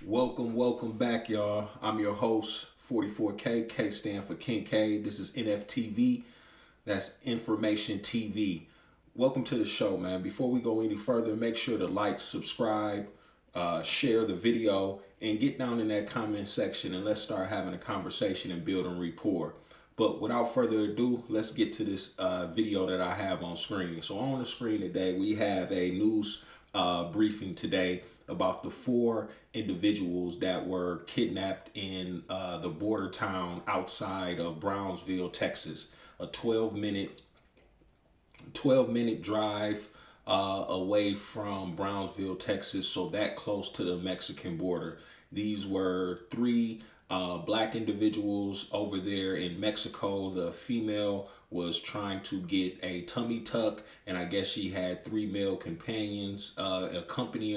Welcome back, y'all. I'm your host, 44K. K stand for King K. This is NFTV. That's Information TV. Welcome to the show, man. Before we go any further, make sure to like, subscribe, share the video, and get down in that comment section and let's start having a conversation and building rapport. But without further ado, let's get to this video that I have on screen. So on the screen today, we have a news briefing today about the four individuals that were kidnapped in the border town outside of Brownsville, Texas. A 12-minute drive away from Brownsville, Texas, so that close to the Mexican border. These were three black individuals over there in Mexico. The female was trying to get a tummy tuck, and I guess she had three male companions accompany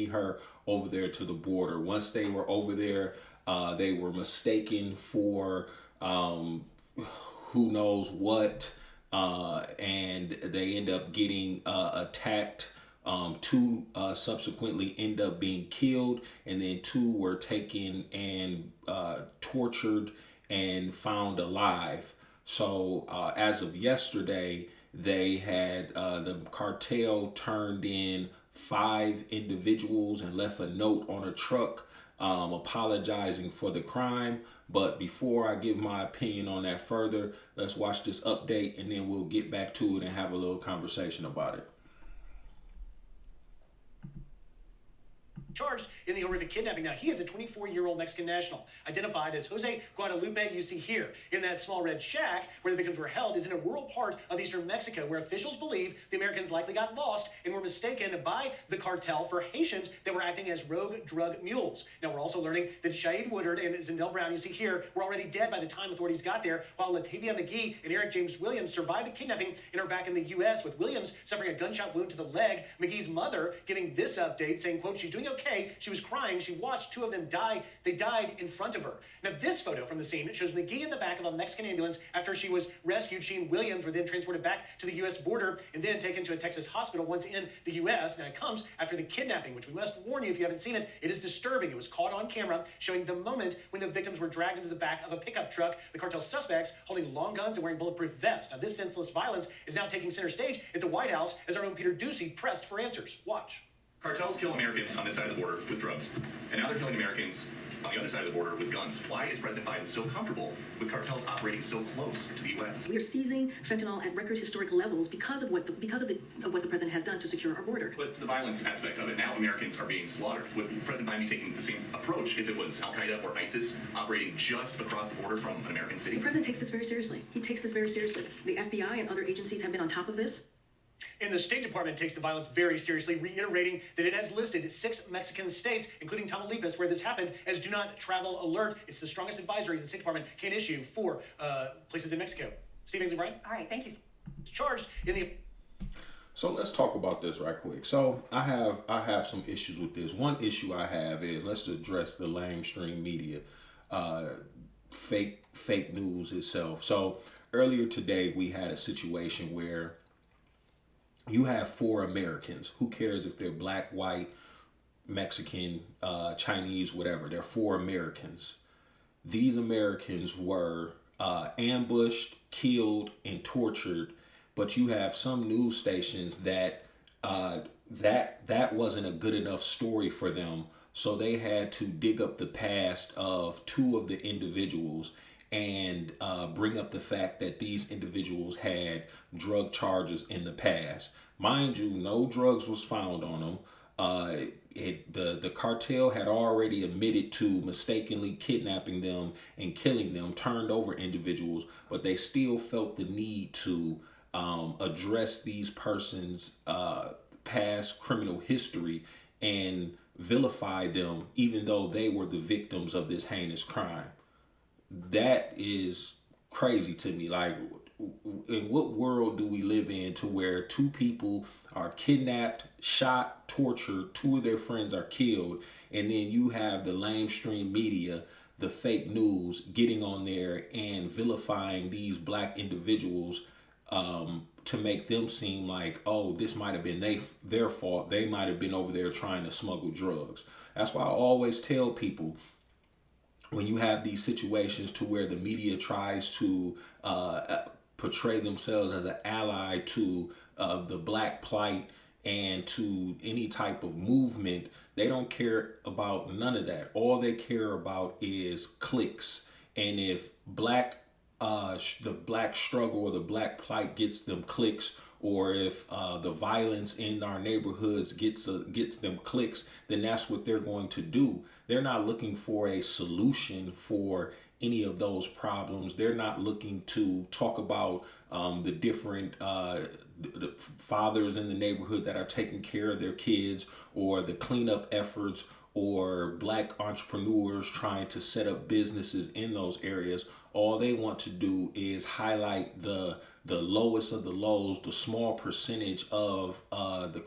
her over there to the border. Once they were over there, they were mistaken for who knows what, and they end up getting attacked. Two subsequently end up being killed, and then two were taken and tortured and found alive. So as of yesterday, they had the cartel turned in five individuals and left a note on a truck apologizing for the crime. But before I give my opinion on that further, let's watch this update and then we'll get back to it and have a little conversation about it. Charged in the horrific kidnapping. Now, he is a 24-year-old Mexican national, identified as Jose Guadalupe. You see here in that small red shack where the victims were held is in a rural part of eastern Mexico where officials believe the Americans likely got lost and were mistaken by the cartel for Haitians that were acting as rogue drug mules. Now, we're also learning that Shaid Woodard and Zindel Brown, you see here, were already dead by the time authorities got there, while Latavia McGee and Eric James Williams survived the kidnapping and are back in the U.S., with Williams suffering a gunshot wound to the leg. McGee's mother giving this update, saying, quote, "She's doing okay. She was crying. She watched two of them die. They died in front of her." Now, this photo from the scene shows McGee in the back of a Mexican ambulance after she was rescued. She and Williams were then transported back to the U.S. border and then taken to a Texas hospital once in the U.S. Now, it comes after the kidnapping, which we must warn you if you haven't seen it, it is disturbing. It was caught on camera, showing the moment when the victims were dragged into the back of a pickup truck. The cartel suspects holding long guns and wearing bulletproof vests. Now, this senseless violence is now taking center stage at the White House as our own Peter Doocy pressed for answers. Watch. Cartels kill Americans on this side of the border with drugs, and now they're killing Americans on the other side of the border with guns. Why is President Biden so comfortable with cartels operating so close to the U.S.? We are seizing fentanyl at record historic levels because of what the president has done to secure our border. But the violence aspect of it, now Americans are being slaughtered. Would President Biden be taking the same approach if it was Al Qaeda or ISIS operating just across the border from an American city? The president takes this very seriously. He takes this very seriously. The FBI and other agencies have been on top of this. And the State Department takes the violence very seriously, reiterating that it has listed 6 Mexican states, including Tamaulipas, where this happened, as do not travel alert. It's the strongest advisory the State Department can issue for places in Mexico. Steve Ainsley Bryan? All right, thank you. Charged in the... So let's talk about this right quick. So I have some issues with this. One issue I have is, let's address the lamestream media, fake news itself. So earlier today we had a situation where you have four Americans. Who cares if they're black, white, Mexican, Chinese, whatever. They're four Americans. These Americans were ambushed, killed, and tortured. But you have some news stations that that wasn't a good enough story for them. So they had to dig up the past of two of the individuals and bring up the fact that these individuals had drug charges in the past. Mind you, no drugs was found on them. The cartel had already admitted to mistakenly kidnapping them and killing them, turned over individuals, but they still felt the need to address these persons' past criminal history and vilify them, even though they were the victims of this heinous crime. That is crazy to me. Like, in what world do we live in to where two people are kidnapped, shot, tortured, two of their friends are killed, and then you have the lamestream media, the fake news, getting on there and vilifying these black individuals to make them seem like, oh, this might have been their fault. They might have been over there trying to smuggle drugs. That's why I always tell people, when you have these situations to where the media tries to portray themselves as an ally to the black plight and to any type of movement, they don't care about none of that. All they care about is clicks. And if the black struggle or the black plight gets them clicks, or if the violence in our neighborhoods gets them clicks, then that's what they're going to do. They're not looking for a solution for any of those problems. They're not looking to talk about the different the fathers in the neighborhood that are taking care of their kids, or the cleanup efforts, or black entrepreneurs trying to set up businesses in those areas. All they want to do is highlight the lowest of the lows, the small percentage of the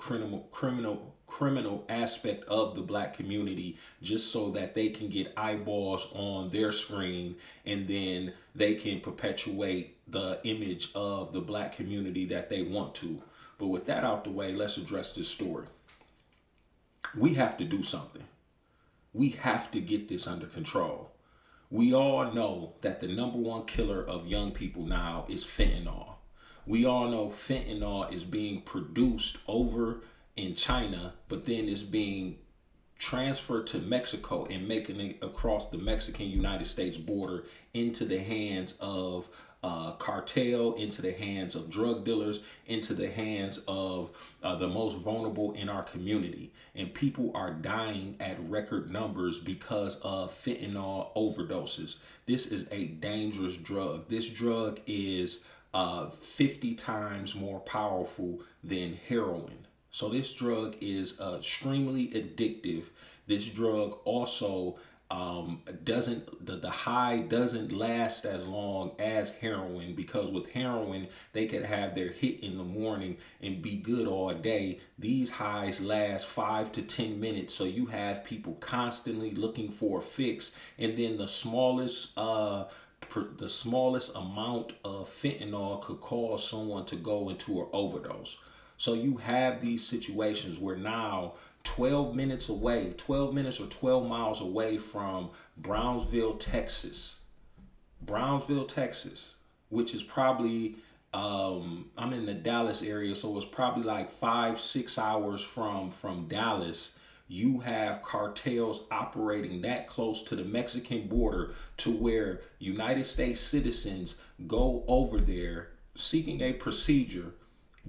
criminal aspect of the black community, just so that they can get eyeballs on their screen, and then they can perpetuate the image of the black community that they want to. But with that out the way, let's address this story. We have to do something. We have to get this under control. We all know that the number one killer of young people now is fentanyl. We all know fentanyl is being produced over in China, but then it's being transferred to Mexico and making it across the Mexican-United States border into the hands of cartel, into the hands of drug dealers, into the hands of the most vulnerable in our community. And people are dying at record numbers because of fentanyl overdoses. This is a dangerous drug. This drug is 50 times more powerful than heroin. So this drug is extremely addictive. This drug also the high doesn't last as long as heroin, because with heroin they could have their hit in the morning and be good all day. These highs last 5 to 10 minutes, so you have people constantly looking for a fix, and then the smallest amount of fentanyl could cause someone to go into an overdose. So you have these situations where now 12 minutes or 12 miles away from Brownsville, Texas, which is probably, I'm in the Dallas area, so it's probably like 5-6 hours from Dallas. You have cartels operating that close to the Mexican border, to where United States citizens go over there seeking a procedure,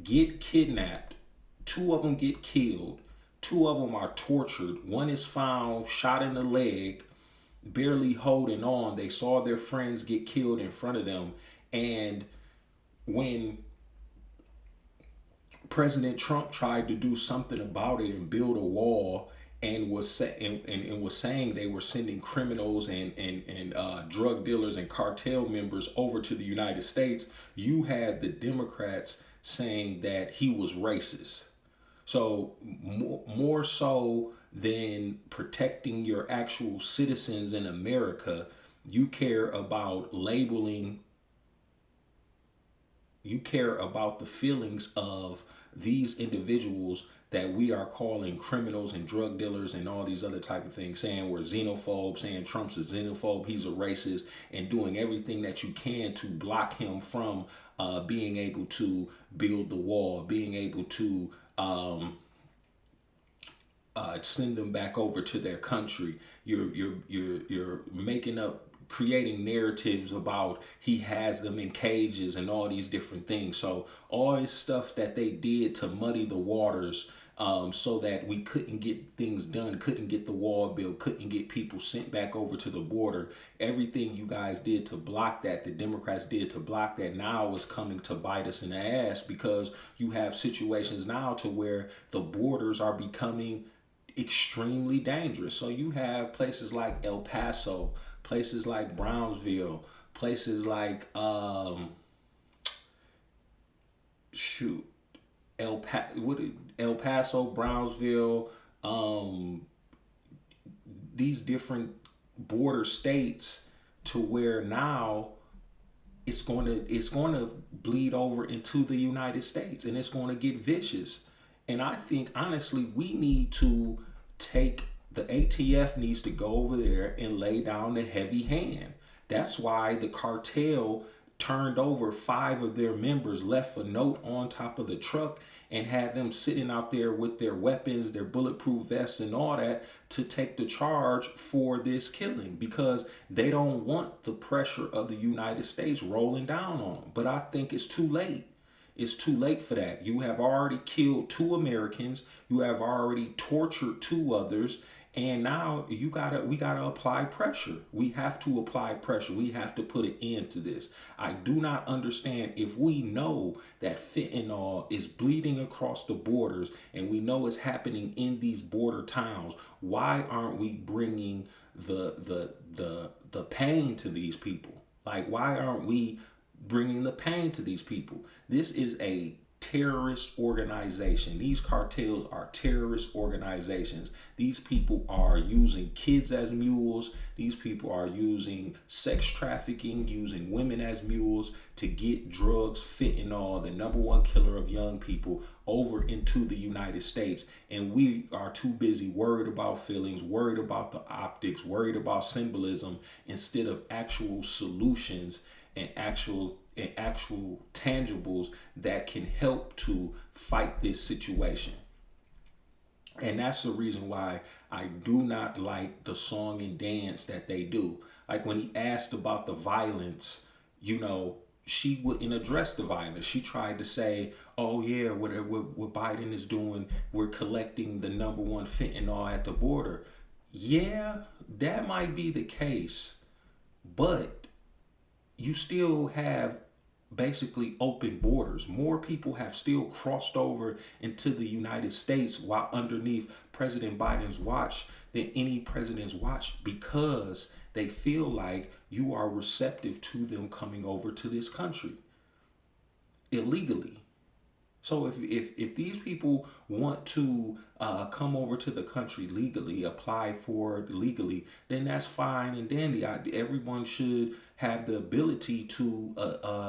get kidnapped, 2 of them get killed, 2 of them are tortured, 1 is found shot in the leg, barely holding on. They saw their friends get killed in front of them. And when President Trump tried to do something about it and build a wall, and was saying they were sending criminals and drug dealers and cartel members over to the United States, you had the Democrats saying that he was racist. So more so than protecting your actual citizens in America, you care about labeling, you care about the feelings of these individuals that we are calling criminals and drug dealers and all these other type of things, saying we're xenophobes, saying Trump's a xenophobe, he's a racist, and doing everything that you can to block him from being able to build the wall, being able to send them back over to their country. You're making up, creating narratives about he has them in cages and all these different things. So all this stuff that they did to muddy the waters, so that we couldn't get things done, couldn't get the wall built, couldn't get people sent back over to the border. Everything you guys did to block that, the Democrats did to block that, now is coming to bite us in the ass, because you have situations now to where the borders are becoming extremely dangerous. So you have places like El Paso, places like Brownsville, places like El Paso, Brownsville, these different border states, to where now it's going to bleed over into the United States, and it's going to get vicious. And I think honestly we need to take the ATF needs to go over there and lay down the heavy hand. That's why the cartel turned over 5 of their members, left a note on top of the truck, and had them sitting out there with their weapons, their bulletproof vests, and all that to take the charge for this killing, because they don't want the pressure of the United States rolling down on them. But I think it's too late. It's too late for that. You have already killed 2 Americans. You have already tortured 2 others. And now we gotta apply pressure. We have to apply pressure. We have to put an end to this. I do not understand, if we know that fentanyl is bleeding across the borders and we know it's happening in these border towns, why aren't we bringing the pain to these people? Like, why aren't we bringing the pain to these people? This is a terrorist organization. These cartels are terrorist organizations. These people are using kids as mules. These people are using sex trafficking, using women as mules to get drugs, fentanyl, the #1 killer of young people, over into the United States. And we are too busy worried about feelings, worried about the optics, worried about symbolism, instead of actual solutions and actual tangibles that can help to fight this situation. And that's the reason why I do not like the song and dance that they do. Like when he asked about the violence, she wouldn't address the violence. She tried to say, oh yeah, what Biden is doing, we're collecting the #1 fentanyl at the border. Yeah, that might be the case, but you still have basically open borders. More people have still crossed over into the United States while underneath President Biden's watch than any president's watch, because they feel like you are receptive to them coming over to this country illegally. So if these people want to come over to the country legally, apply for it legally, then that's fine and dandy. Everyone should have the ability to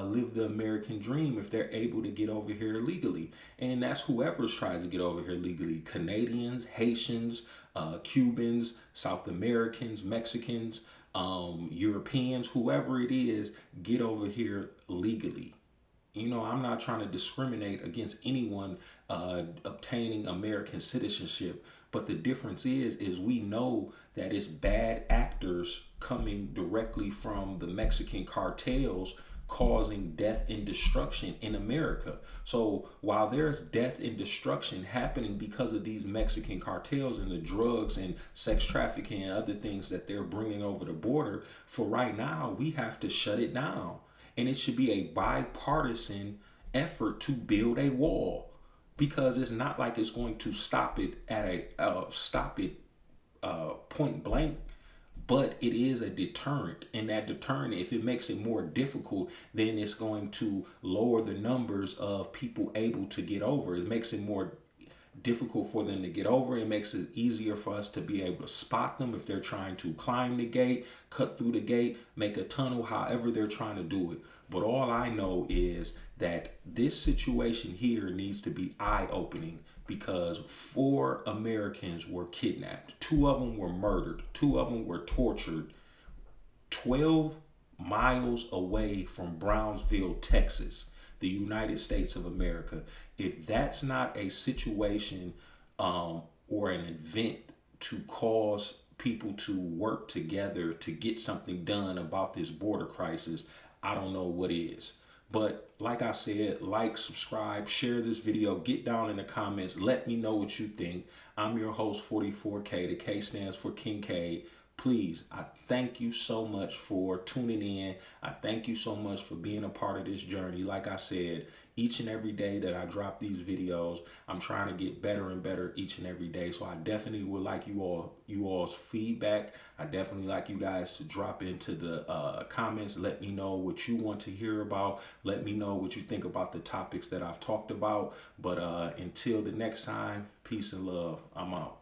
live the American dream if they're able to get over here legally. And that's whoever's trying to get over here legally. Canadians, Haitians, Cubans, South Americans, Mexicans, Europeans, whoever it is, get over here legally. I'm not trying to discriminate against anyone obtaining American citizenship, but the difference is we know that it's bad actors coming directly from the Mexican cartels causing death and destruction in America. So while there's death and destruction happening because of these Mexican cartels and the drugs and sex trafficking and other things that they're bringing over the border, for right now, we have to shut it down. And it should be a bipartisan effort to build a wall, because it's not like it's going to stop it at point blank, but it is a deterrent. And that deterrent, if it makes it more difficult, then it's going to lower the numbers of people able to get over. It makes it more difficult for them to get over. It makes it easier for us to be able to spot them if they're trying to climb the gate, cut through the gate, make a tunnel, however they're trying to do it. But all I know is that this situation here needs to be eye-opening, because 4 Americans were kidnapped. 2 of them were murdered. 2 of them were tortured 12 miles away from Brownsville, Texas, the United States of America. If that's not a situation or an event to cause people to work together to get something done about this border crisis, I don't know what is. But like I said, like, subscribe, share this video, get down in the comments, let me know what you think. I'm your host, 44K. The K stands for Kincaid. Please, I thank you so much for tuning in. I thank you so much for being a part of this journey. Like I said, each and every day that I drop these videos, I'm trying to get better and better each and every day. So I definitely would like you all's feedback. I definitely like you guys to drop into the comments. Let me know what you want to hear about. Let me know what you think about the topics that I've talked about. But until the next time, peace and love. I'm out.